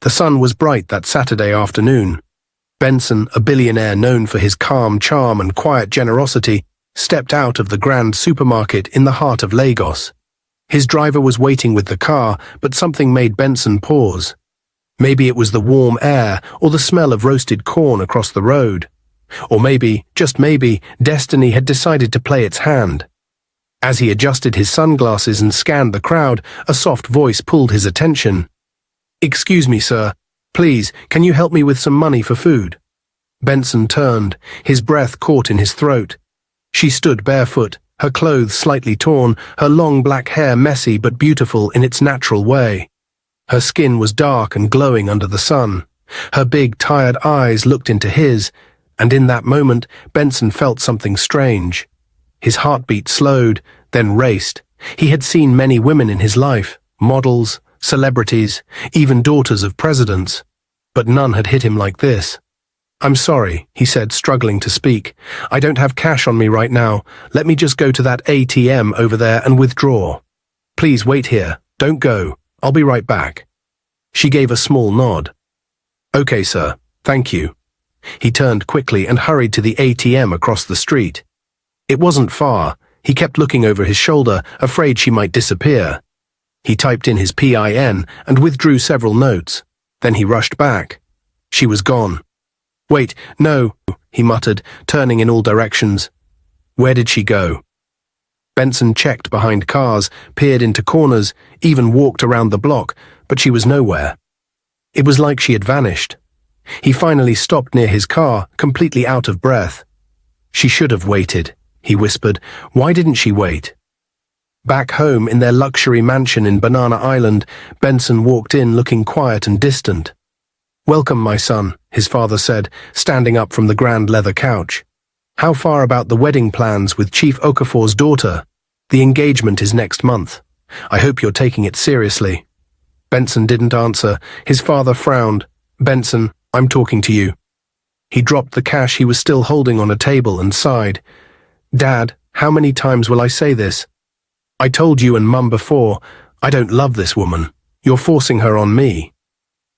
The sun was bright that Saturday afternoon. Benson, a billionaire known for his calm charm and quiet generosity, stepped out of the grand supermarket in the heart of Lagos. His driver was waiting with the car, but something made Benson pause. Maybe it was the warm air or the smell of roasted corn across the road. Or maybe, just maybe, destiny had decided to play its hand. As he adjusted his sunglasses and scanned the crowd, a soft voice pulled his attention. "Excuse me, sir. Please, can you help me with some money for food?" Benson turned, his breath caught in his throat. She stood barefoot, her clothes slightly torn, her long black hair messy but beautiful in its natural way. Her skin was dark and glowing under the sun. Her big, tired eyes looked into his, and in that moment, Benson felt something strange. His heartbeat slowed, then raced. He had seen many women in his life, models, celebrities, even daughters of presidents, but none had hit him like this. "I'm sorry," he said, struggling to speak. "I don't have cash on me right now. Let me just go to that ATM over there and withdraw. Please wait here. Don't go. I'll be right back." She gave a small nod. "Okay, sir. Thank you." He turned quickly and hurried to the ATM across the street. It wasn't far. He kept looking over his shoulder, afraid she might disappear. He typed in his PIN and withdrew several notes. Then he rushed back. She was gone. "Wait, no," he muttered, turning in all directions. Where did she go? Benson checked behind cars, peered into corners, even walked around the block, but she was nowhere. It was like she had vanished. He finally stopped near his car, completely out of breath. "She should have waited," he whispered. "Why didn't she wait?" Back home in their luxury mansion in Banana Island, Benson walked in looking quiet and distant. "Welcome, my son," his father said, standing up from the grand leather couch. "How far about the wedding plans with Chief Okafor's daughter? The engagement is next month. I hope you're taking it seriously." Benson didn't answer. His father frowned. "Benson, I'm talking to you." He dropped the cash he was still holding on a table and sighed. "Dad, how many times will I say this? I told you and Mum before, I don't love this woman. You're forcing her on me."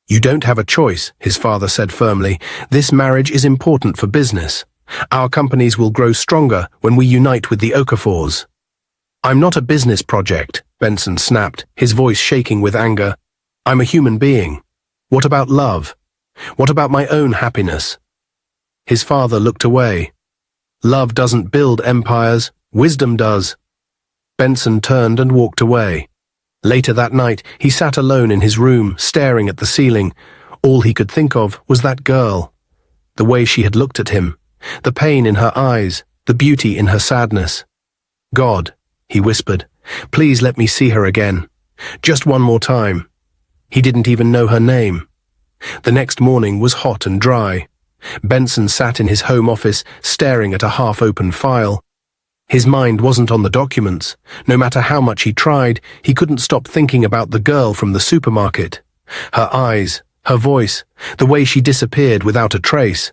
"You don't have a choice," his father said firmly. "This marriage is important for business. Our companies will grow stronger when we unite with the Okafors." "I'm not a business project," Benson snapped, his voice shaking with anger. "I'm a human being. What about love? What about my own happiness?" His father looked away. "Love doesn't build empires, wisdom does." Benson turned and walked away. Later that night, he sat alone in his room, staring at the ceiling. All he could think of was that girl. The way she had looked at him, the pain in her eyes, the beauty in her sadness. "God," he whispered, "please let me see her again. Just one more time." He didn't even know her name. The next morning was hot and dry. Benson sat in his home office, staring at a half-open file. His mind wasn't on the documents. No matter how much he tried, he couldn't stop thinking about the girl from the supermarket. Her eyes, her voice, the way she disappeared without a trace.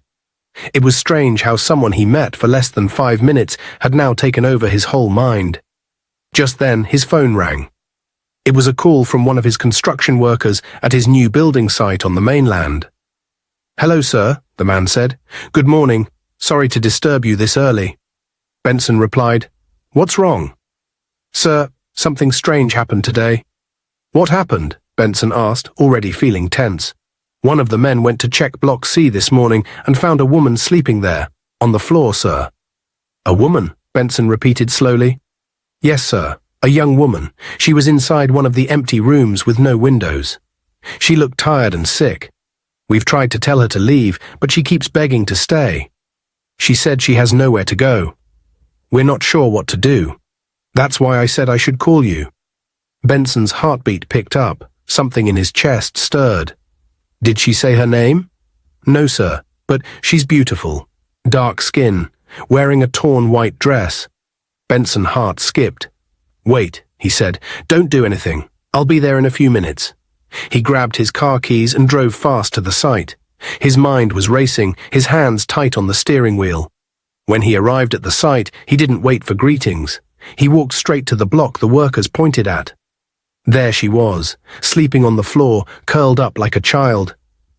It was strange how someone he met for less than 5 minutes had now taken over his whole mind. Just then, his phone rang. It was a call from one of his construction workers at his new building site on the mainland. "Hello, sir," the man said. "Good morning. Sorry to disturb you this early." Benson replied, "What's wrong?" "Sir, something strange happened today." "What happened?" Benson asked, already feeling tense. "One of the men went to check Block C this morning and found a woman sleeping there, on the floor, sir." "A woman?" Benson repeated slowly. "Yes, sir, a young woman. She was inside one of the empty rooms with no windows. She looked tired and sick. We've tried to tell her to leave, but she keeps begging to stay. She said she has nowhere to go. We're not sure what to do. That's why I said I should call you." Benson's heartbeat picked up. Something in his chest stirred. "Did she say her name?" "No, sir, but she's beautiful. Dark skin, wearing a torn white dress." Benson's heart skipped. "Wait," he said. "Don't do anything. I'll be there in a few minutes." He grabbed his car keys and drove fast to the site. His mind was racing, his hands tight on the steering wheel. When he arrived at the site, he didn't wait for greetings. He walked straight to the block the workers pointed at. There she was, sleeping on the floor, curled up like a child.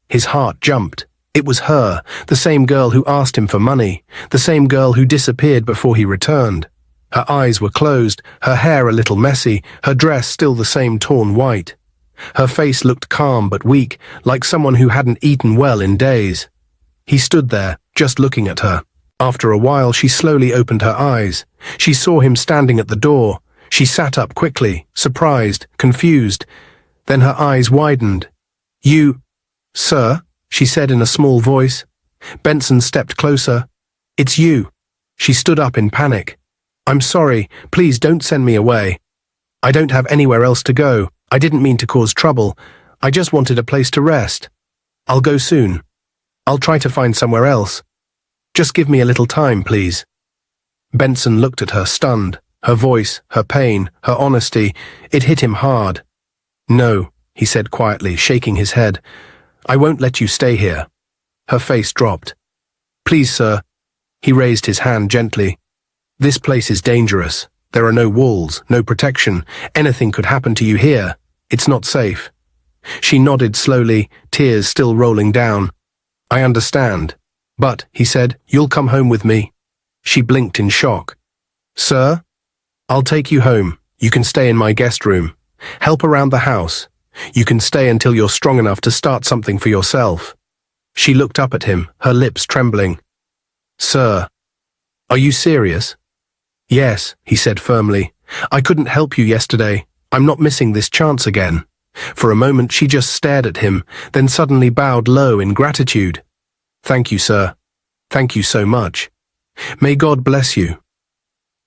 His heart jumped. It was her, the same girl who asked him for money, the same girl who disappeared before he returned. Her eyes were closed, her hair a little messy, her dress still the same torn white. Her face looked calm but weak, like someone who hadn't eaten well in days. He stood there, just looking at her. After a while, she slowly opened her eyes. She saw him standing at the door. She sat up quickly, surprised, confused. Then her eyes widened. "You, sir?" she said in a small voice. Benson stepped closer. "It's you." She stood up in panic. "I'm sorry. Please don't send me away. I don't have anywhere else to go. I didn't mean to cause trouble. I just wanted a place to rest. I'll go soon. I'll try to find somewhere else. Just give me a little time, please." Benson looked at her, stunned. Her voice, her pain, her honesty, it hit him hard. "No," he said quietly, shaking his head. "I won't let you stay here." Her face dropped. "Please, sir." He raised his hand gently. "This place is dangerous. There are no walls, no protection. Anything could happen to you here. It's not safe." She nodded slowly, tears still rolling down. "I understand. But," he said, "you'll come home with me." She blinked in shock. "Sir? I'll take you home. You can stay in my guest room. Help around the house. You can stay until you're strong enough to start something for yourself." She looked up at him, her lips trembling. "Sir, are you serious?" "Yes," he said firmly. "I couldn't help you yesterday. I'm not missing this chance again." For a moment she just stared at him, then suddenly bowed low in gratitude. "Thank you, sir. Thank you so much. May God bless you."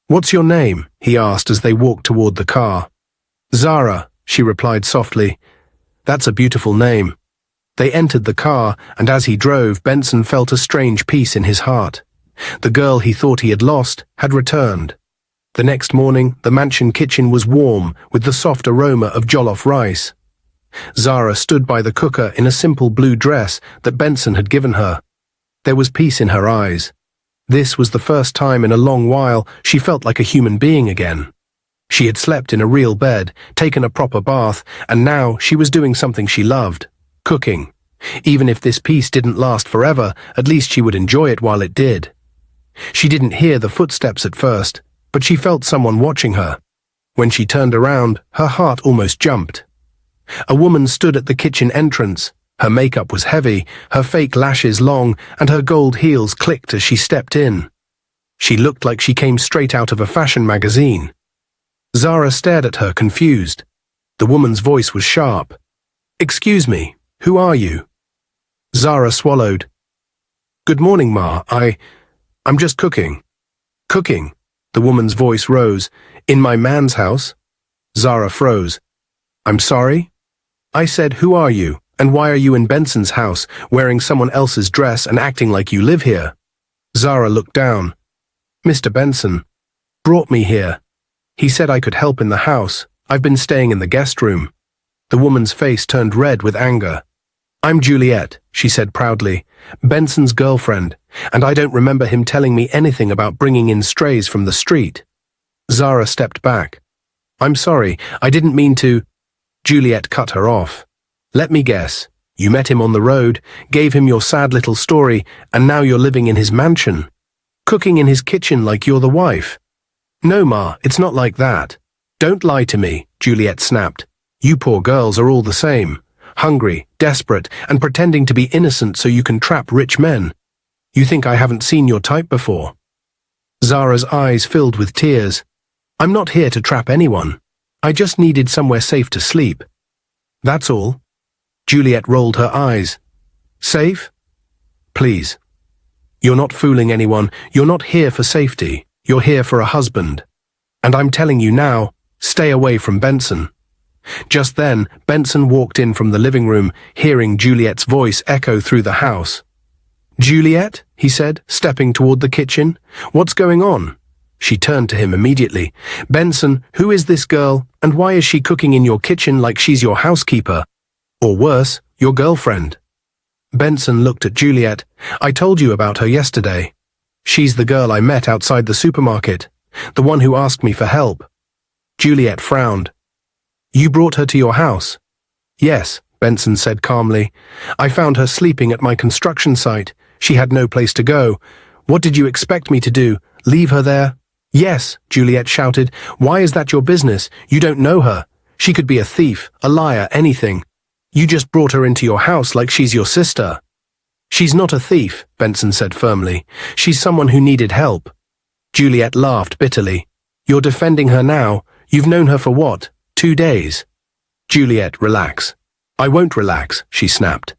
"What's your name?" he asked as they walked toward the car. "Zara," she replied softly. "That's a beautiful name." They entered the car, and as he drove, Benson felt a strange peace in his heart. The girl he thought he had lost had returned. The next morning, the mansion kitchen was warm with the soft aroma of jollof rice. Zara stood by the cooker in a simple blue dress that Benson had given her. There was peace in her eyes. This was the first time in a long while she felt like a human being again. She had slept in a real bed, taken a proper bath, and now she was doing something she loved, cooking. Even if this peace didn't last forever, at least she would enjoy it while it did. She didn't hear the footsteps at first, but she felt someone watching her. When she turned around, her heart almost jumped. A woman stood at the kitchen entrance. Her makeup was heavy, her fake lashes long, and her gold heels clicked as she stepped in. She looked like she came straight out of a fashion magazine. Zara stared at her, confused. The woman's voice was sharp. "Excuse me, who are you?" Zara swallowed. "Good morning, Ma. I'm just cooking." "Cooking?" The woman's voice rose. "In my man's house?" Zara froze. "I'm sorry?" "I said, who are you, and why are you in Benson's house, wearing someone else's dress and acting like you live here?" Zara looked down. "Mr. Benson brought me here. He said I could help in the house. I've been staying in the guest room." The woman's face turned red with anger. "I'm Juliet," she said proudly, "Benson's girlfriend, and I don't remember him telling me anything about bringing in strays from the street." Zara stepped back. "I'm sorry, I didn't mean to—" Juliet cut her off. "Let me guess. You met him on the road, gave him your sad little story, and now you're living in his mansion. Cooking in his kitchen like you're the wife." "No, Ma, it's not like that." "Don't lie to me," Juliet snapped. "You poor girls are all the same. Hungry, desperate, and pretending to be innocent so you can trap rich men. You think I haven't seen your type before?" Zara's eyes filled with tears. "I'm not here to trap anyone. I just needed somewhere safe to sleep. That's all." Juliet rolled her eyes. "Safe? Please. You're not fooling anyone. You're not here for safety. You're here for a husband. And I'm telling you now, stay away from Benson." Just then, Benson walked in from the living room, hearing Juliet's voice echo through the house. "Juliet," he said, stepping toward the kitchen. "What's going on?" She turned to him immediately. "Benson, who is this girl, and why is she cooking in your kitchen like she's your housekeeper? Or worse, your girlfriend?" Benson looked at Juliet. "I told you about her yesterday. She's the girl I met outside the supermarket, the one who asked me for help." Juliet frowned. You brought her to your house? Yes, Benson said calmly. I found her sleeping at my construction site. She had no place to go. What did you expect me to do? Leave her there? Yes, Juliet shouted. Why is that your business? You don't know her. She could be a thief, a liar, anything. You just brought her into your house like she's your sister. She's not a thief, Benson said firmly. She's someone who needed help. Juliet laughed bitterly. You're defending her now. You've known her for what? 2 days. Juliet, relax. I won't relax, she snapped.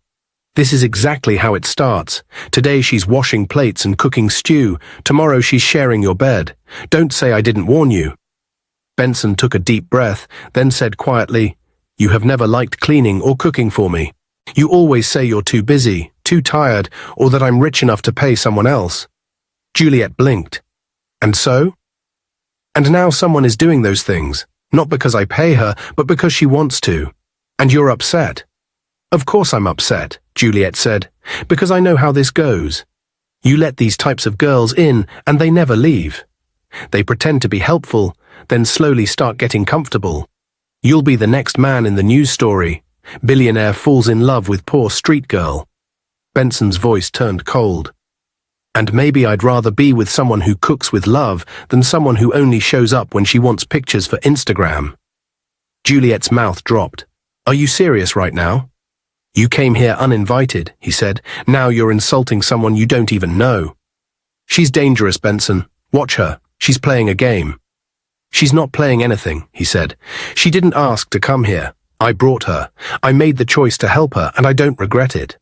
This is exactly how it starts. Today she's washing plates and cooking stew. Tomorrow she's sharing your bed. Don't say I didn't warn you. Benson took a deep breath, then said quietly, You have never liked cleaning or cooking for me. You always say you're too busy, too tired, or that I'm rich enough to pay someone else. Juliet blinked. And so? And now someone is doing those things, not because I pay her, but because she wants to. And you're upset. Of course I'm upset, Juliet said, because I know how this goes. You let these types of girls in, and they never leave. They pretend to be helpful, then slowly start getting comfortable. You'll be the next man in the news story. Billionaire falls in love with poor street girl. Benson's voice turned cold. And maybe I'd rather be with someone who cooks with love than someone who only shows up when she wants pictures for Instagram. Juliet's mouth dropped. Are you serious right now? You came here uninvited, he said. Now you're insulting someone you don't even know. She's dangerous, Benson. Watch her. She's playing a game. She's not playing anything, he said. She didn't ask to come here. I brought her. I made the choice to help her, and I don't regret it.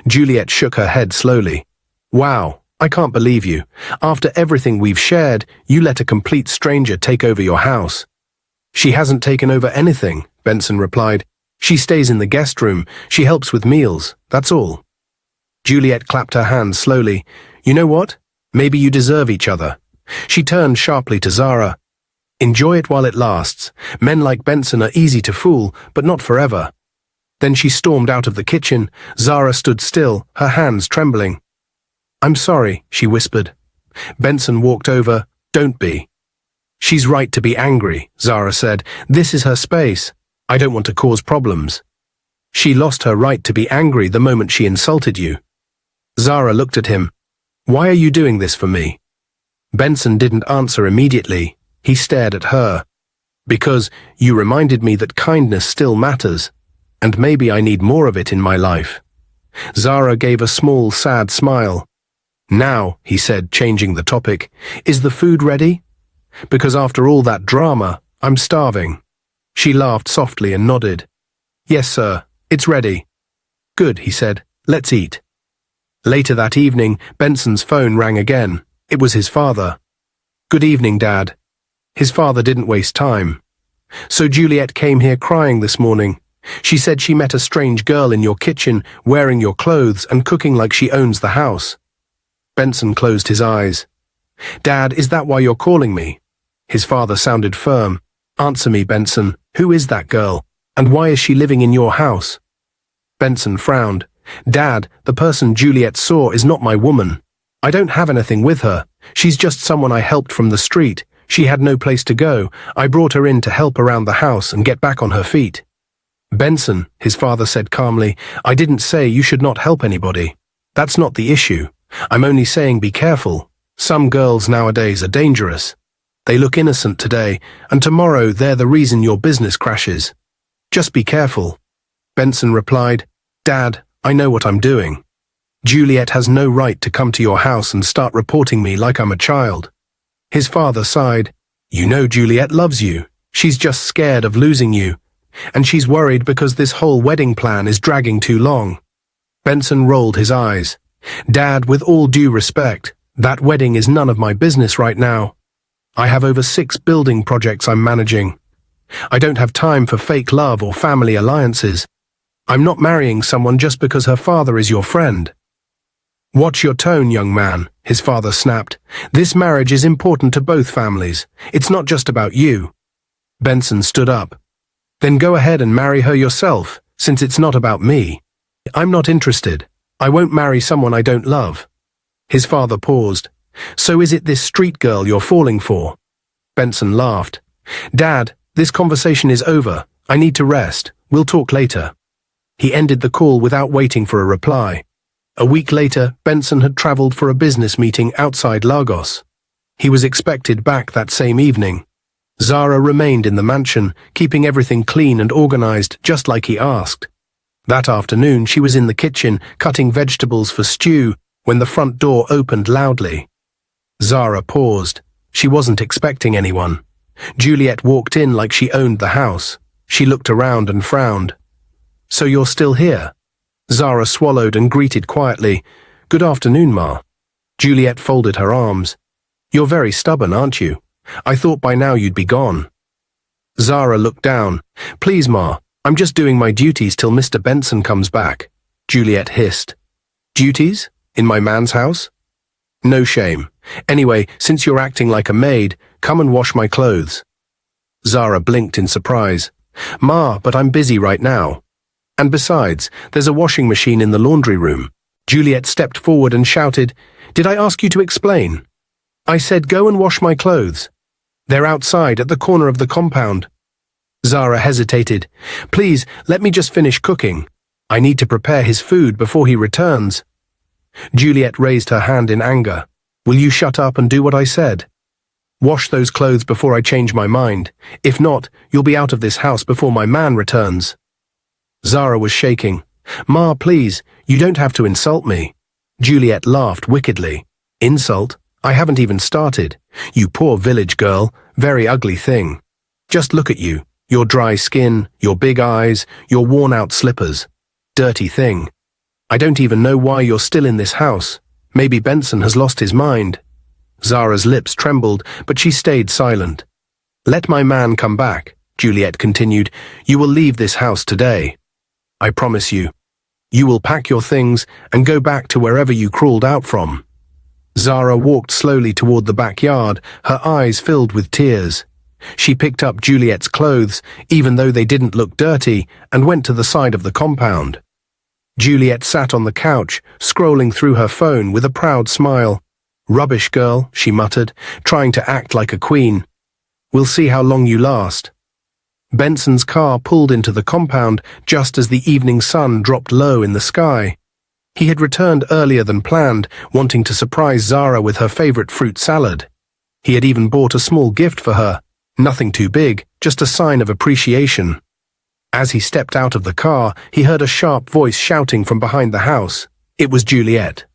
Juliet shook her head slowly. Wow, I can't believe you. After everything we've shared, you let a complete stranger take over your house. She hasn't taken over anything, Benson replied. She stays in the guest room. She helps with meals. That's all. Juliet clapped her hands slowly. You know what? Maybe you deserve each other. She turned sharply to Zara. Enjoy it while it lasts. Men like Benson are easy to fool, but not forever. Then she stormed out of the kitchen. Zara stood still, her hands trembling. I'm sorry, she whispered. Benson walked over. Don't be. She's right to be angry, Zara said. This is her space. I don't want to cause problems. She lost her right to be angry the moment she insulted you. Zara looked at him. Why are you doing this for me? Benson didn't answer immediately. He stared at her. Because you reminded me that kindness still matters, and maybe I need more of it in my life. Zara gave a small, sad smile. Now, he said, changing the topic, is the food ready? Because after all that drama, I'm starving. She laughed softly and nodded. Yes, sir, it's ready. Good, he said. Let's eat. Later that evening, Benson's phone rang again. It was his father. Good evening, Dad. His father didn't waste time. So Juliet came here crying this morning. She said she met a strange girl in your kitchen, wearing your clothes and cooking like she owns the house. Benson closed his eyes. Dad, is that why you're calling me? His father sounded firm. Answer me, Benson. Who is that girl? And why is she living in your house? Benson frowned. Dad, the person Juliet saw is not my woman. I don't have anything with her. She's just someone I helped from the street. She had no place to go. I brought her in to help around the house and get back on her feet. Benson, his father said calmly, I didn't say you should not help anybody. That's not the issue. I'm only saying be careful. Some girls nowadays are dangerous. They look innocent today, and tomorrow they're the reason your business crashes. Just be careful. Benson replied, Dad, I know what I'm doing. Juliet has no right to come to your house and start reporting me like I'm a child. His father sighed. You know Juliet loves you. She's just scared of losing you. And she's worried because this whole wedding plan is dragging too long. Benson rolled his eyes. Dad, with all due respect, that wedding is none of my business right now. I have over 6 building projects I'm managing. I don't have time for fake love or family alliances. I'm not marrying someone just because her father is your friend. Watch your tone, young man, his father snapped. This marriage is important to both families. It's not just about you. Benson stood up. Then go ahead and marry her yourself, since it's not about me. I'm not interested. I won't marry someone I don't love. His father paused. So is it this street girl you're falling for? Benson laughed. Dad, this conversation is over. I need to rest. We'll talk later. He ended the call without waiting for a reply. A week later, Benson had traveled for a business meeting outside Lagos. He was expected back that same evening. Zara remained in the mansion, keeping everything clean and organized just like he asked. That afternoon, she was in the kitchen, cutting vegetables for stew, when the front door opened loudly. Zara paused. She wasn't expecting anyone. Juliet walked in like she owned the house. She looked around and frowned. "So you're still here?" Zara swallowed and greeted quietly. "Good afternoon, Ma." Juliet folded her arms. "You're very stubborn, aren't you? I thought by now you'd be gone." Zara looked down. "Please, Ma, I'm just doing my duties till Mr. Benson comes back," Juliet hissed. "Duties? In my man's house?" "No shame. Anyway, since you're acting like a maid, come and wash my clothes." Zara blinked in surprise. "Ma, but I'm busy right now. And besides, there's a washing machine in the laundry room." Juliet stepped forward and shouted, "Did I ask you to explain? I said go and wash my clothes. They're outside at the corner of the compound." Zara hesitated. "Please, let me just finish cooking. I need to prepare his food before he returns." Juliet raised her hand in anger. "Will you shut up and do what I said? Wash those clothes before I change my mind. If not, you'll be out of this house before my man returns." Zara was shaking. "Ma, please, you don't have to insult me." Juliet laughed wickedly. "Insult? I haven't even started. You poor village girl, very ugly thing. Just look at you, your dry skin, your big eyes, your worn-out slippers. Dirty thing. I don't even know why you're still in this house. Maybe Benson has lost his mind." Zara's lips trembled, but she stayed silent. "Let my man come back," Juliet continued. "You will leave this house today. I promise you. You will pack your things and go back to wherever you crawled out from." Zara walked slowly toward the backyard, her eyes filled with tears. She picked up Juliet's clothes, even though they didn't look dirty, and went to the side of the compound. Juliet sat on the couch, scrolling through her phone with a proud smile. "Rubbish girl," she muttered, trying to act like a queen. "We'll see how long you last." Benson's car pulled into the compound just as the evening sun dropped low in the sky. He had returned earlier than planned, wanting to surprise Zara with her favorite fruit salad. He had even bought a small gift for her, nothing too big, just a sign of appreciation. As he stepped out of the car, he heard a sharp voice shouting from behind the house. It was Juliet.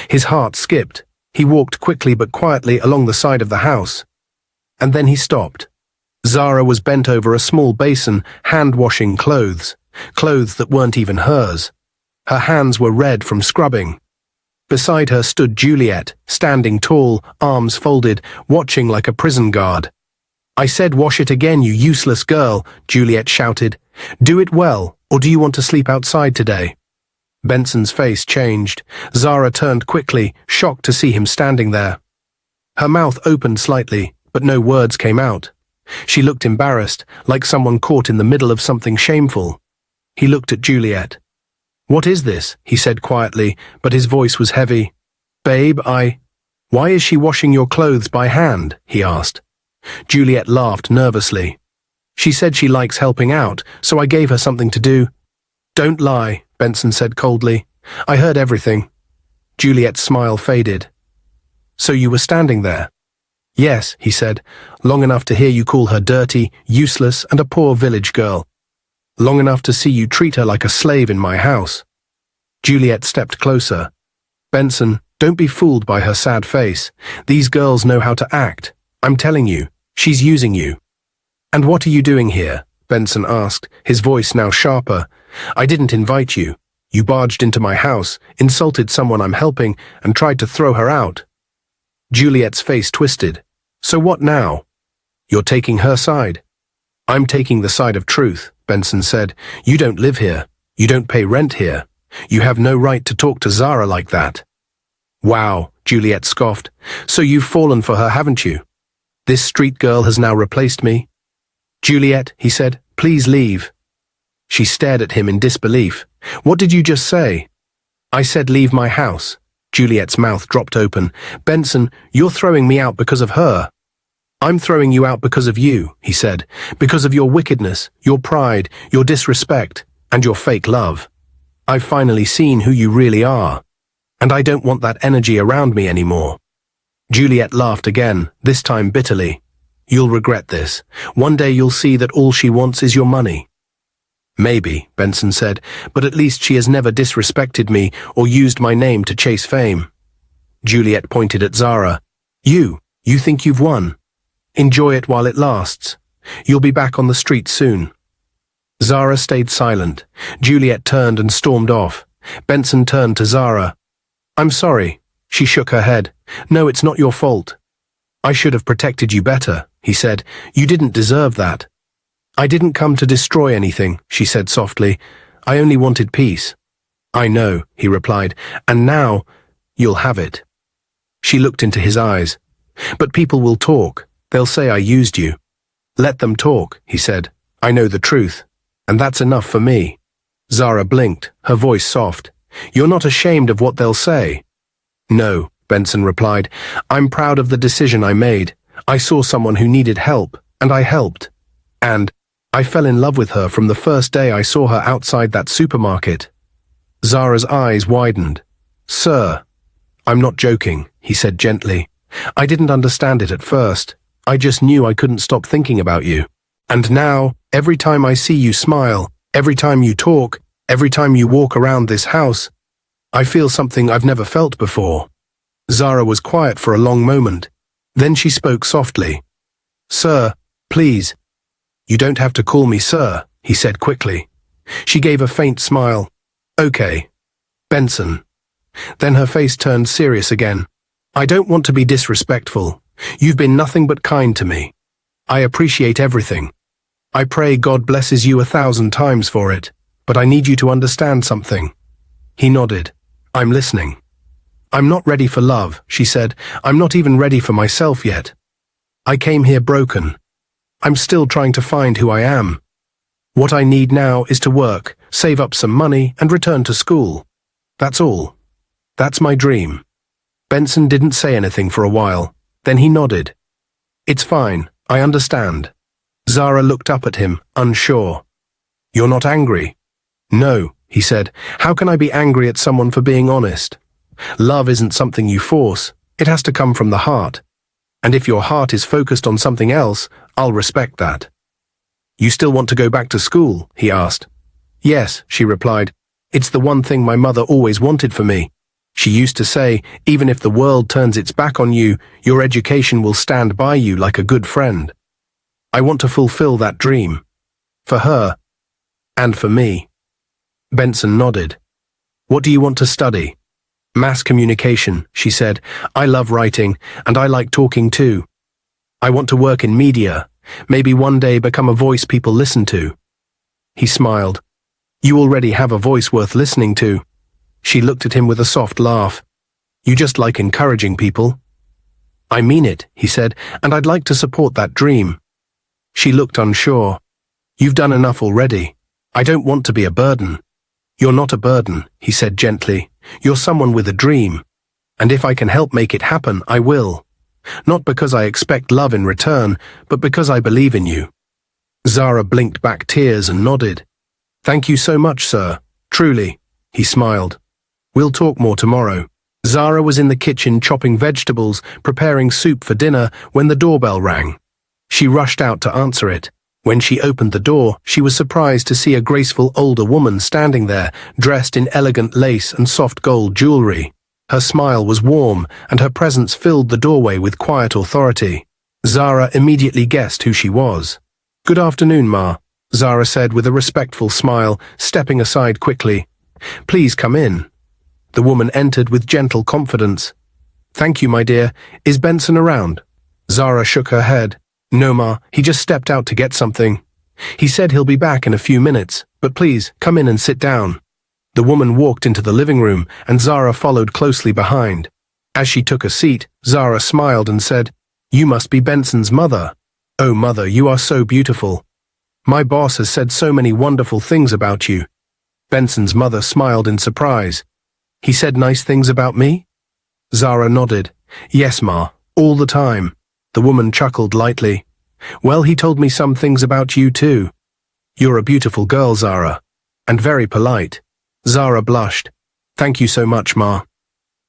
His heart skipped. He walked quickly but quietly along the side of the house. And then he stopped. Zara was bent over a small basin, hand-washing clothes that weren't even hers. Her hands were red from scrubbing. Beside her stood Juliet, standing tall, arms folded, watching like a prison guard. "I said wash it again, you useless girl," Juliet shouted. "Do it well, or do you want to sleep outside today?" Benson's face changed. Zara turned quickly, shocked to see him standing there. Her mouth opened slightly, but no words came out. She looked embarrassed, like someone caught in the middle of something shameful. He looked at Juliet. "What is this?" he said quietly, but his voice was heavy. "Babe, Why is she washing your clothes by hand?" he asked. Juliet laughed nervously. "She said she likes helping out, so I gave her something to do." "Don't lie," Benson said coldly. "I heard everything." Juliet's smile faded. "So you were standing there?" "Yes," he said, "long enough to hear you call her dirty, useless, and a poor village girl. Long enough to see you treat her like a slave in my house." Juliet stepped closer. "Benson, don't be fooled by her sad face. These girls know how to act. I'm telling you, she's using you." "And what are you doing here?" Benson asked, his voice now sharper. "I didn't invite you. You barged into my house, insulted someone I'm helping, and tried to throw her out." Juliet's face twisted. "So what now? You're taking her side?" "I'm taking the side of truth," Benson said. "You don't live here. You don't pay rent here. You have no right to talk to Zara like that." "Wow," Juliet scoffed. "So you've fallen for her, haven't you? This street girl has now replaced me?" "Juliet," he said, "please leave." She stared at him in disbelief. "What did you just say?" "I said leave my house." Juliet's mouth dropped open. "Benson, you're throwing me out because of her." I'm throwing you out because of you, he said, because of your wickedness, your pride, your disrespect, and your fake love. I've finally seen who you really are, and I don't want that energy around me anymore. Juliet laughed again, this time bitterly. You'll regret this. One day you'll see that all she wants is your money. Maybe, Benson said, but at least she has never disrespected me or used my name to chase fame. Juliet pointed at Zara. You think you've won. Enjoy it while it lasts. You'll be back on the street soon. Zara stayed silent. Juliet turned and stormed off. Benson turned to Zara. I'm sorry. She shook her head. No, it's not your fault. I should have protected you better, he said. You didn't deserve that. I didn't come to destroy anything, she said softly. I only wanted peace. I know, he replied, and now you'll have it. She looked into his eyes. But people will talk. They'll say I used you. Let them talk, he said. I know the truth, and that's enough for me. Zara blinked, her voice soft. You're not ashamed of what they'll say? No, Benson replied. I'm proud of the decision I made. I saw someone who needed help, and I helped. And I fell in love with her from the first day I saw her outside that supermarket. Zara's eyes widened. Sir, I'm not joking, he said gently. I didn't understand it at first. I just knew I couldn't stop thinking about you. And now, every time I see you smile, every time you talk, every time you walk around this house, I feel something I've never felt before. Zara was quiet for a long moment. Then she spoke softly. Sir, please. You don't have to call me sir, he said quickly. She gave a faint smile. Okay. Benson. Then her face turned serious again. I don't want to be disrespectful. You've been nothing but kind to me. I appreciate everything. I pray God blesses you 1,000 times for it, but I need you to understand something. He nodded. I'm listening. I'm not ready for love, she said. I'm not even ready for myself yet. I came here broken. I'm still trying to find who I am. What I need now is to work, save up some money, and return to school. That's all. That's my dream. Benson didn't say anything for a while. Then he nodded. It's fine, I understand. Zara looked up at him, unsure. You're not angry? No, he said. How can I be angry at someone for being honest? Love isn't something you force. It has to come from the heart. And if your heart is focused on something else, I'll respect that. You still want to go back to school? He asked. Yes, she replied. It's the one thing my mother always wanted for me. She used to say, even if the world turns its back on you, your education will stand by you like a good friend. I want to fulfill that dream. For her. And for me. Benson nodded. What do you want to study? Mass communication, she said. I love writing, and I like talking too. I want to work in media, maybe one day become a voice people listen to. He smiled. You already have a voice worth listening to. She looked at him with a soft laugh. You just like encouraging people. I mean it, he said, and I'd like to support that dream. She looked unsure. You've done enough already. I don't want to be a burden. You're not a burden, he said gently. You're someone with a dream. And if I can help make it happen, I will. Not because I expect love in return, but because I believe in you. Zara blinked back tears and nodded. Thank you so much, sir. Truly. He smiled. We'll talk more tomorrow. Zara was in the kitchen chopping vegetables, preparing soup for dinner, when the doorbell rang. She rushed out to answer it. When she opened the door, she was surprised to see a graceful older woman standing there, dressed in elegant lace and soft gold jewelry. Her smile was warm, and her presence filled the doorway with quiet authority. Zara immediately guessed who she was. Good afternoon, Ma, Zara said with a respectful smile, stepping aside quickly. Please come in. The woman entered with gentle confidence. Thank you, my dear. Is Benson around? Zara shook her head. No, Ma, he just stepped out to get something. He said he'll be back in a few minutes, but please, come in and sit down. The woman walked into the living room, and Zara followed closely behind. As she took a seat, Zara smiled and said, You must be Benson's mother. Oh, mother, you are so beautiful. My boss has said so many wonderful things about you. Benson's mother smiled in surprise. He said nice things about me? Zara nodded. Yes, Ma, all the time. The woman chuckled lightly. Well, he told me some things about you too. You're a beautiful girl, Zara. And very polite. Zara blushed. Thank you so much, Ma.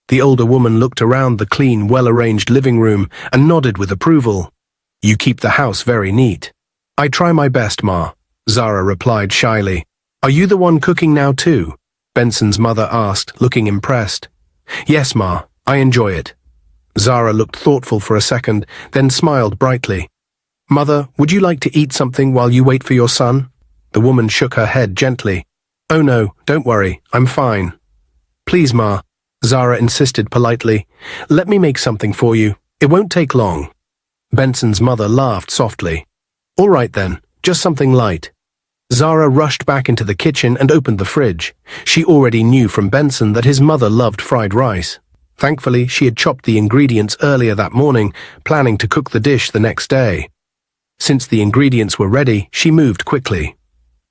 The older woman looked around the clean, well-arranged living room and nodded with approval. You keep the house very neat. I try my best, Ma, Zara replied shyly. Are you the one cooking now too? Benson's mother asked, looking impressed. Yes, Ma, I enjoy it. Zara looked thoughtful for a second, then smiled brightly. Mother, would you like to eat something while you wait for your son? The woman shook her head gently. Oh no, don't worry, I'm fine. Please, Ma, Zara insisted politely. Let me make something for you. It won't take long. Benson's mother laughed softly. All right then, just something light. Zara rushed back into the kitchen and opened the fridge. She already knew from Benson that his mother loved fried rice. Thankfully, she had chopped the ingredients earlier that morning, planning to cook the dish the next day. Since the ingredients were ready, she moved quickly.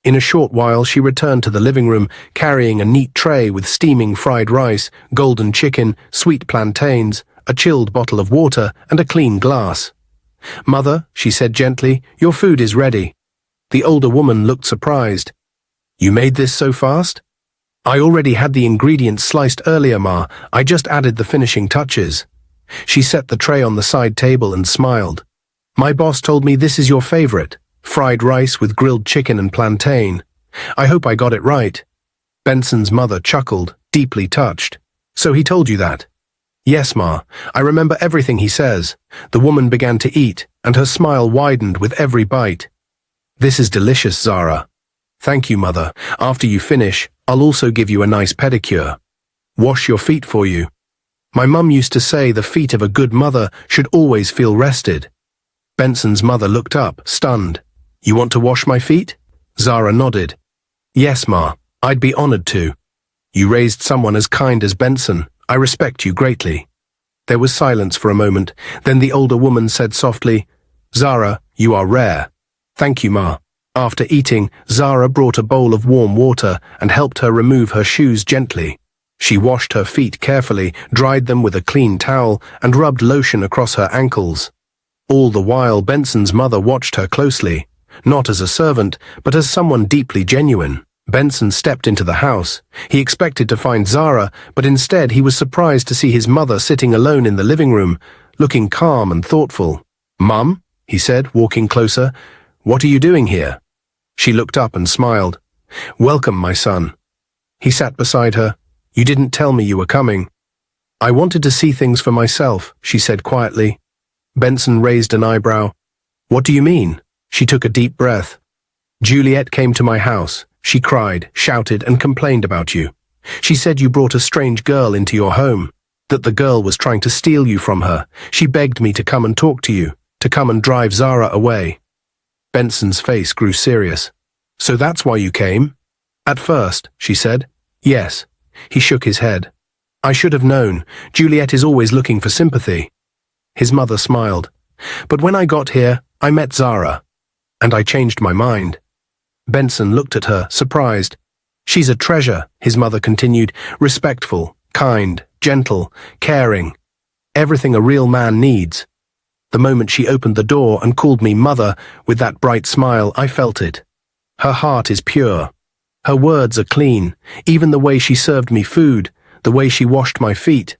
In a short while, she returned to the living room, carrying a neat tray with steaming fried rice, golden chicken, sweet plantains, a chilled bottle of water, and a clean glass. Mother, she said gently, your food is ready. The older woman looked surprised. You made this so fast? I already had the ingredients sliced earlier, Ma. I just added the finishing touches. She set the tray on the side table and smiled. My boss told me this is your favorite. Fried rice with grilled chicken and plantain. I hope I got it right. Benson's mother chuckled, deeply touched. So he told you that? Yes, Ma. I remember everything he says. The woman began to eat, and her smile widened with every bite. This is delicious, Zara. Thank you, Mother. After you finish, I'll also give you a nice pedicure. Wash your feet for you. My mum used to say the feet of a good mother should always feel rested. Benson's mother looked up, stunned. You want to wash my feet? Zara nodded. Yes, Ma. I'd be honored to. You raised someone as kind as Benson. I respect you greatly. There was silence for a moment. Then the older woman said softly, Zara, you are rare. Thank you, Ma. After eating, Zara brought a bowl of warm water and helped her remove her shoes gently. She washed her feet carefully, dried them with a clean towel, and rubbed lotion across her ankles. All the while, Benson's mother watched her closely, not as a servant, but as someone deeply genuine. Benson stepped into the house. He expected to find Zara, but instead he was surprised to see his mother sitting alone in the living room, looking calm and thoughtful. Mum, he said, walking closer, what are you doing here? She looked up and smiled. Welcome, my son. He sat beside her. You didn't tell me you were coming. I wanted to see things for myself, she said quietly. Benson raised an eyebrow. What do you mean? She took a deep breath. Juliet came to my house. She cried, shouted, and complained about you. She said you brought a strange girl into your home, that the girl was trying to steal you from her. She begged me to come and talk to you, to come and drive Zara away. Benson's face grew serious. So that's why you came? At first, she said. Yes. He shook his head. I should have known. Juliet is always looking for sympathy. His mother smiled. But when I got here, I met Zara. And I changed my mind. Benson looked at her, surprised. She's a treasure, his mother continued, respectful, kind, gentle, caring. Everything a real man needs. The moment she opened the door and called me mother, with that bright smile, I felt it. Her heart is pure. Her words are clean, even the way she served me food, the way she washed my feet.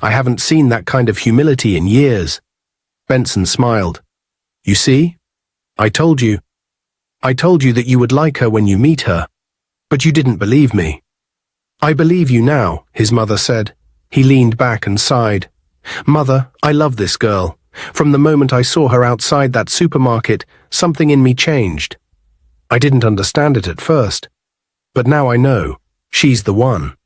I haven't seen that kind of humility in years. Benson smiled. You see? I told you that you would like her when you meet her, but you didn't believe me. I believe you now, his mother said. He leaned back and sighed. Mother, I love this girl. From the moment I saw her outside that supermarket, something in me changed. I didn't understand it at first, but now I know. She's the one.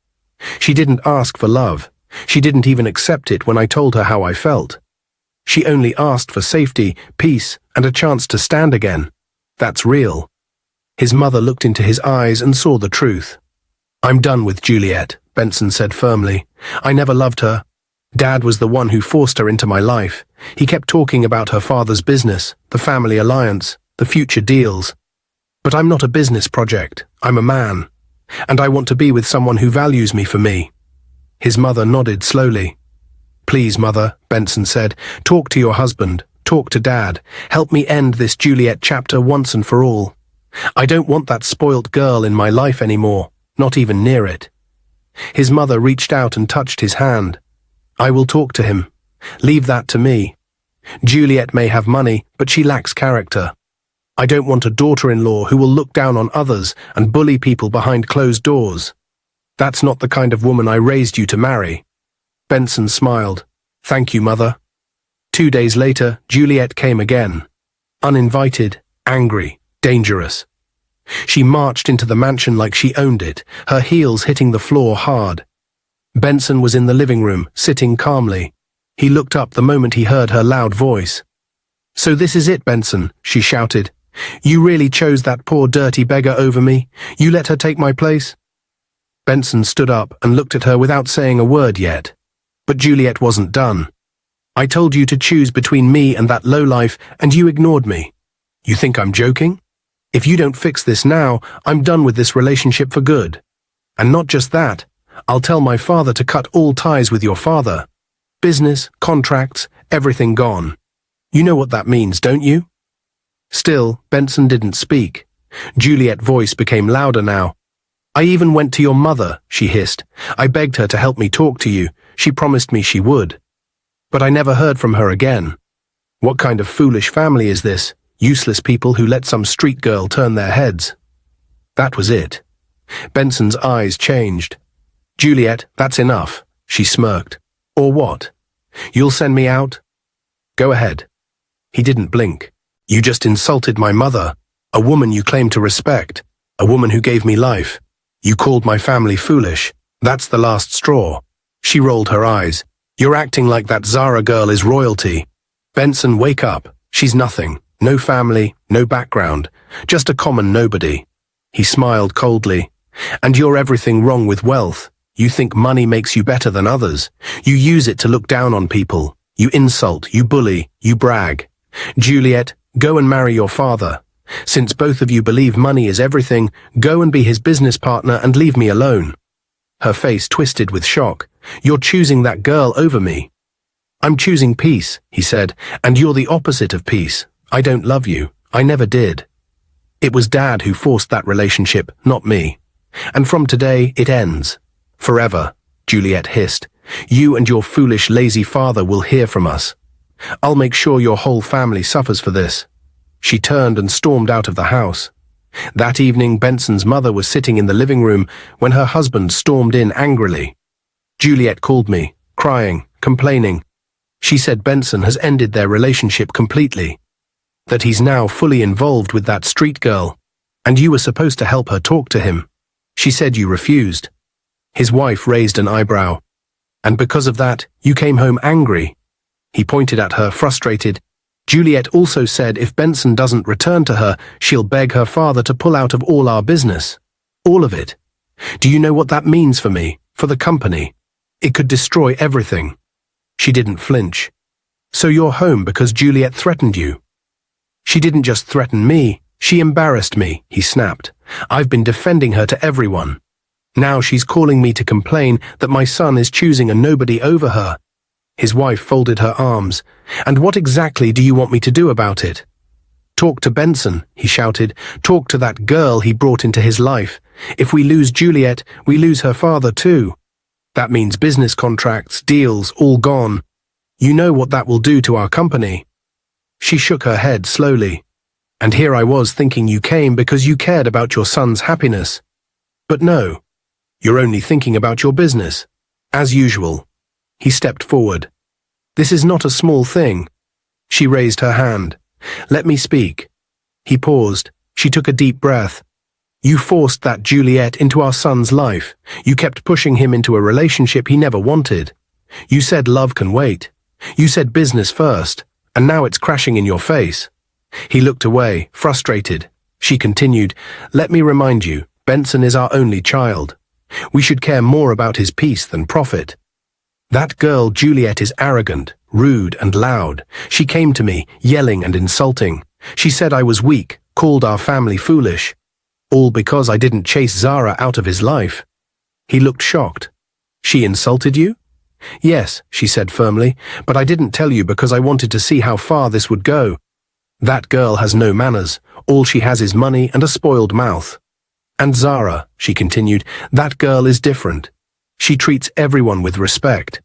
She didn't ask for love. She didn't even accept it when I told her how I felt. She only asked for safety, peace, and a chance to stand again. That's real. His mother looked into his eyes and saw the truth. I'm done with Juliet, Benson said firmly. I never loved her. Dad was the one who forced her into my life. He kept talking about her father's business, the family alliance, the future deals. But I'm not a business project. I'm a man. And I want to be with someone who values me for me. His mother nodded slowly. Please, Mother, Benson said, talk to your husband. Talk to Dad. Help me end this Juliet chapter once and for all. I don't want that spoilt girl in my life anymore, not even near it. His mother reached out and touched his hand. I will talk to him. Leave that to me. Juliet may have money, but she lacks character. I don't want a daughter-in-law who will look down on others and bully people behind closed doors. That's not the kind of woman I raised you to marry. Benson smiled. Thank you, Mother. 2 days later, Juliet came again. Uninvited, angry, dangerous. She marched into the mansion like she owned it, her heels hitting the floor hard. Benson was in the living room, sitting calmly. He looked up the moment he heard her loud voice. So this is it, Benson, she shouted. You really chose that poor dirty beggar over me? You let her take my place? Benson stood up and looked at her without saying a word yet. But Juliet wasn't done. I told you to choose between me and that lowlife, and you ignored me. You think I'm joking? If you don't fix this now, I'm done with this relationship for good. And not just that, I'll tell my father to cut all ties with your father. Business, contracts, everything gone. You know what that means, don't you? Still, Benson didn't speak. Juliet's voice became louder now. I even went to your mother, she hissed. I begged her to help me talk to you. She promised me she would. But I never heard from her again. What kind of foolish family is this? Useless people who let some street girl turn their heads. That was it. Benson's eyes changed. Juliet, that's enough, she smirked. Or what? You'll send me out? Go ahead. He didn't blink. You just insulted my mother, a woman you claim to respect, a woman who gave me life. You called my family foolish. That's the last straw. She rolled her eyes. You're acting like that Zara girl is royalty. Benson, wake up. She's nothing. No family, no background. Just a common nobody. He smiled coldly. And you're everything wrong with wealth. You think money makes you better than others. You use it to look down on people. You insult, you bully, you brag. Juliet, go and marry your father. Since both of you believe money is everything, go and be his business partner and leave me alone. Her face twisted with shock. You're choosing that girl over me. I'm choosing peace, he said, and you're the opposite of peace. I don't love you. I never did. It was Dad who forced that relationship, not me. And from today, it ends. Forever, Juliet hissed. You and your foolish, lazy father will hear from us. I'll make sure your whole family suffers for this. She turned and stormed out of the house. That evening, Benson's mother was sitting in the living room when her husband stormed in angrily. Juliet called me, crying, complaining. She said Benson has ended their relationship completely. That he's now fully involved with that street girl. And you were supposed to help her talk to him. She said you refused. His wife raised an eyebrow. And because of that, you came home angry. He pointed at her, frustrated. Juliet also said if Benson doesn't return to her, she'll beg her father to pull out of all our business. All of it. Do you know what that means for me, for the company? It could destroy everything. She didn't flinch. So you're home because Juliet threatened you. She didn't just threaten me, she embarrassed me, he snapped. I've been defending her to everyone. Now she's calling me to complain that my son is choosing a nobody over her. His wife folded her arms. And what exactly do you want me to do about it? Talk to Benson, he shouted. Talk to that girl he brought into his life. If we lose Juliet, we lose her father too. That means business contracts, deals, all gone. You know what that will do to our company. She shook her head slowly. And here I was thinking you came because you cared about your son's happiness. But no, you're only thinking about your business. As usual. He stepped forward. This is not a small thing. She raised her hand. Let me speak. He paused. She took a deep breath. You forced that Juliet into our son's life. You kept pushing him into a relationship he never wanted. You said love can wait. You said business first, and now it's crashing in your face. He looked away, frustrated. She continued, let me remind you, Benson is our only child. We should care more about his peace than profit. That girl Juliet is arrogant, rude and loud. She came to me, yelling and insulting. She said I was weak, called our family foolish. All because I didn't chase Zara out of his life. He looked shocked. She insulted you? Yes, she said firmly, but I didn't tell you because I wanted to see how far this would go. That girl has no manners. All she has is money and a spoiled mouth. And Zara, she continued, that girl is different. She treats everyone with respect.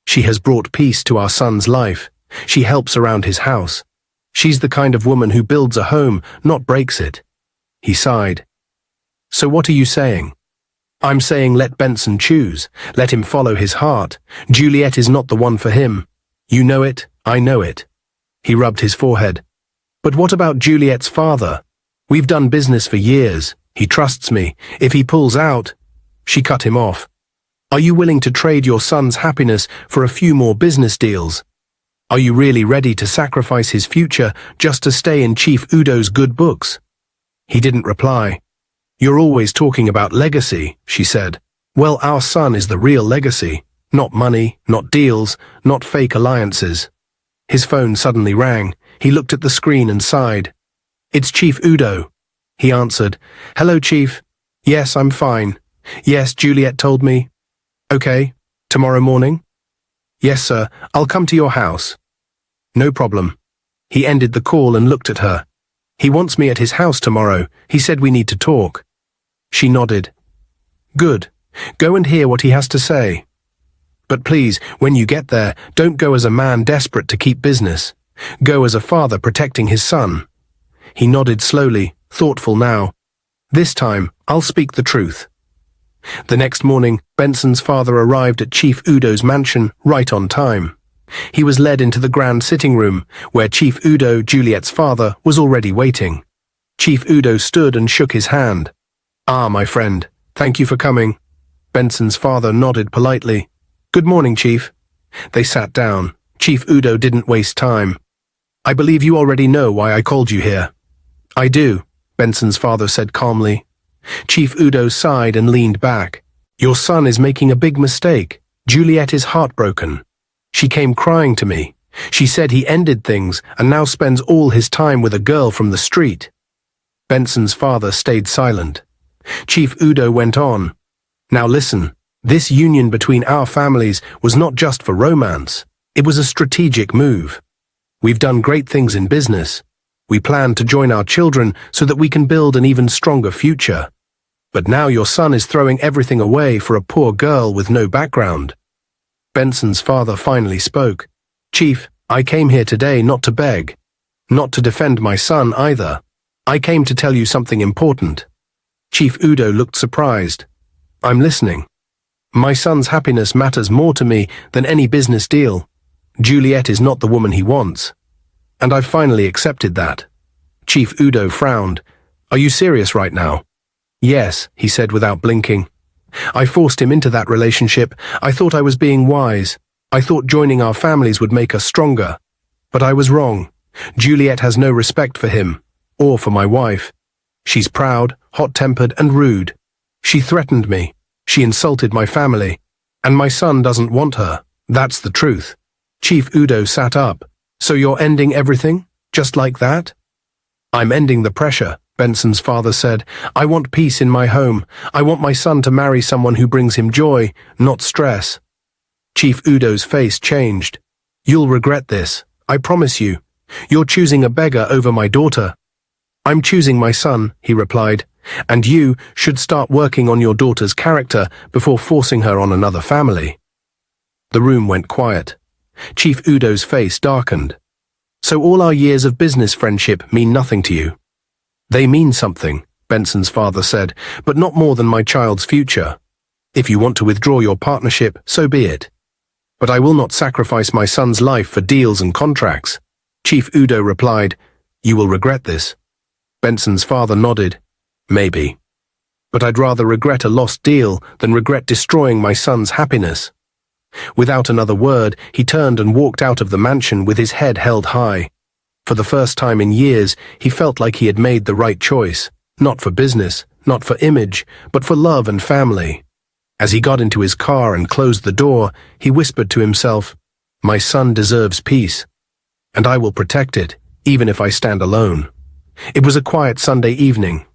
She has brought peace to our son's life. She helps around his house. She's the kind of woman who builds a home, not breaks it. He sighed. So what are you saying? I'm saying let Benson choose. Let him follow his heart. Juliet is not the one for him. You know it, I know it. He rubbed his forehead. But what about Juliet's father? We've done business for years. He trusts me. If he pulls out... She cut him off. Are you willing to trade your son's happiness for a few more business deals? Are you really ready to sacrifice his future just to stay in Chief Udo's good books? He didn't reply. You're always talking about legacy, she said. Well, our son is the real legacy. Not money, not deals, not fake alliances. His phone suddenly rang. He looked at the screen and sighed. It's Chief Udo. He answered. Hello, Chief. Yes, I'm fine. Yes, Juliet told me. Okay, tomorrow morning? Yes, sir, I'll come to your house. No problem. He ended the call and looked at her. He wants me at his house tomorrow. He said we need to talk. She nodded. Good. Go and hear what he has to say. But please, when you get there, don't go as a man desperate to keep business. Go as a father protecting his son. He nodded slowly, thoughtful now. This time, I'll speak the truth. The next morning, Benson's father arrived at Chief Udo's mansion right on time. He was led into the grand sitting room, where Chief Udo, Juliet's father, was already waiting. Chief Udo stood and shook his hand. Ah, my friend, thank you for coming. Benson's father nodded politely. Good morning, Chief. They sat down. Chief Udo didn't waste time. I believe you already know why I called you here. I do, Benson's father said calmly. Chief Udo sighed and leaned back. Your son is making a big mistake. Juliet is heartbroken. She came crying to me. She said he ended things and now spends all his time with a girl from the street. Benson's father stayed silent. Chief Udo went on. Now listen, this union between our families was not just for romance. It was a strategic move. We've done great things in business. We plan to join our children so that we can build an even stronger future. But now your son is throwing everything away for a poor girl with no background. Benson's father finally spoke. Chief, I came here today not to beg. Not to defend my son either. I came to tell you something important. Chief Udo looked surprised. I'm listening. My son's happiness matters more to me than any business deal. Juliet is not the woman he wants. And I've finally accepted that. Chief Udo frowned. Are you serious right now? Yes, he said without blinking. I forced him into that relationship. I thought I was being wise. I thought joining our families would make us stronger. But I was wrong. Juliet has no respect for him, or for my wife. She's proud, hot-tempered, and rude. She threatened me. She insulted my family. And my son doesn't want her. That's the truth. Chief Udo sat up. So you're ending everything? Just like that? I'm ending the pressure, Benson's father said. I want peace in my home. I want my son to marry someone who brings him joy, not stress. Chief Udo's face changed. You'll regret this. I promise you. You're choosing a beggar over my daughter. I'm choosing my son, he replied. And you should start working on your daughter's character before forcing her on another family. The room went quiet. Chief Udo's face darkened. So all our years of business friendship mean nothing to you? They mean something, Benson's father said, but not more than my child's future. If you want to withdraw your partnership, so be it. But I will not sacrifice my son's life for deals and contracts. Chief Udo replied, You will regret this. Benson's father nodded. Maybe. But I'd rather regret a lost deal than regret destroying my son's happiness. Without another word, he turned and walked out of the mansion with his head held high. For the first time in years, he felt like he had made the right choice, not for business, not for image, but for love and family. As he got into his car and closed the door, he whispered to himself, My son deserves peace, and I will protect it, even if I stand alone. It was a quiet Sunday evening.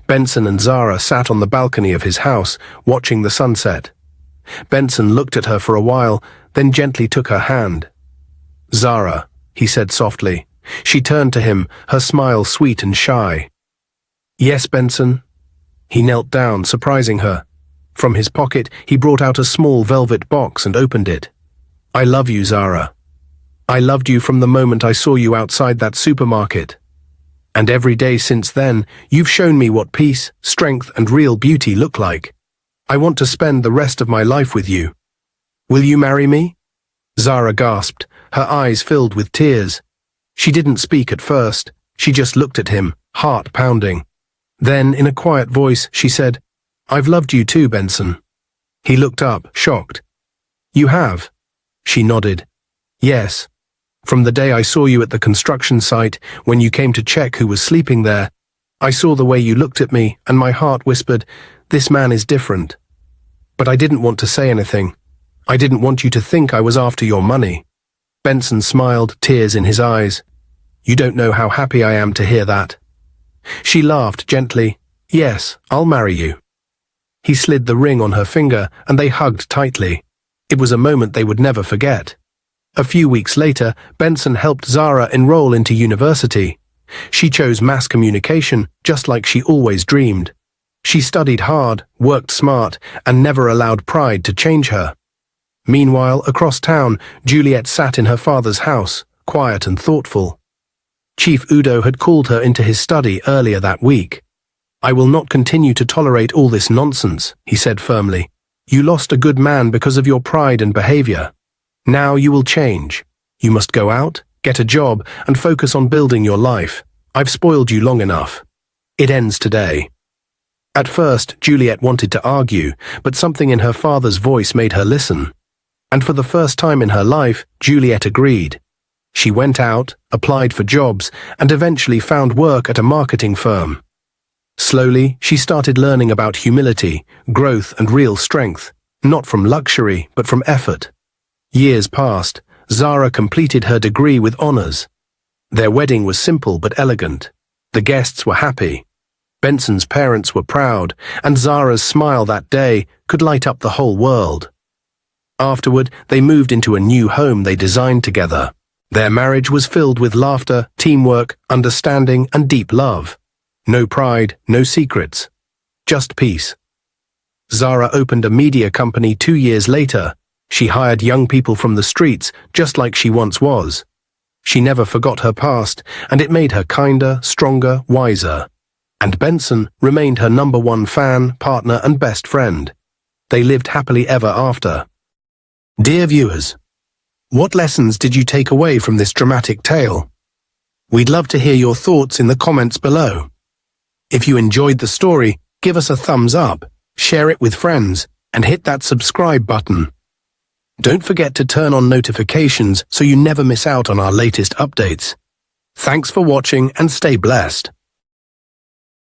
Benson and Zara sat on the balcony of his house, watching the sunset. Benson looked at her for a while, then gently took her hand. "Zara," he said softly. She turned to him, her smile sweet and shy. "Yes, Benson?" He knelt down, surprising her. From his pocket, he brought out a small velvet box and opened it. "I love you, Zara. I loved you from the moment I saw you outside that supermarket. And every day since then, you've shown me what peace, strength, and real beauty look like. I want to spend the rest of my life with you. Will you marry me?" Zara gasped, her eyes filled with tears. She didn't speak at first. She just looked at him, heart pounding. Then, in a quiet voice, she said, "I've loved you too, Benson." He looked up, shocked. "You have?" She nodded. "Yes. From the day I saw you at the construction site, when you came to check who was sleeping there, I saw the way you looked at me, and my heart whispered, 'This man is different.' But I didn't want to say anything. I didn't want you to think I was after your money." Benson smiled, tears in his eyes. "You don't know how happy I am to hear that." She laughed gently. "Yes, I'll marry you." He slid the ring on her finger, and they hugged tightly. It was a moment they would never forget. A few weeks later, Benson helped Zara enroll into university. She chose mass communication, just like she always dreamed. She studied hard, worked smart, and never allowed pride to change her. Meanwhile, across town, Juliet sat in her father's house, quiet and thoughtful. Chief Udo had called her into his study earlier that week. "I will not continue to tolerate all this nonsense," he said firmly. "You lost a good man because of your pride and behavior. Now you will change. You must go out, get a job, and focus on building your life. I've spoiled you long enough. It ends today." At first, Juliet wanted to argue, but something in her father's voice made her listen. And for the first time in her life, Juliet agreed. She went out, applied for jobs, and eventually found work at a marketing firm. Slowly, she started learning about humility, growth, and real strength, not from luxury, but from effort. Years passed. Zara completed her degree with honors. Their wedding was simple but elegant. The guests were happy. Benson's parents were proud, and Zara's smile that day could light up the whole world. Afterward, they moved into a new home they designed together. Their marriage was filled with laughter, teamwork, understanding, and deep love. No pride, no secrets. Just peace. Zara opened a media company 2 years later. She hired young people from the streets, just like she once was. She never forgot her past, and it made her kinder, stronger, wiser. And Benson remained her #1 fan, partner, and best friend. They lived happily ever after. Dear viewers, what lessons did you take away from this dramatic tale? We'd love to hear your thoughts in the comments below. If you enjoyed the story, give us a thumbs up, share it with friends, and hit that subscribe button. Don't forget to turn on notifications so you never miss out on our latest updates. Thanks for watching and stay blessed.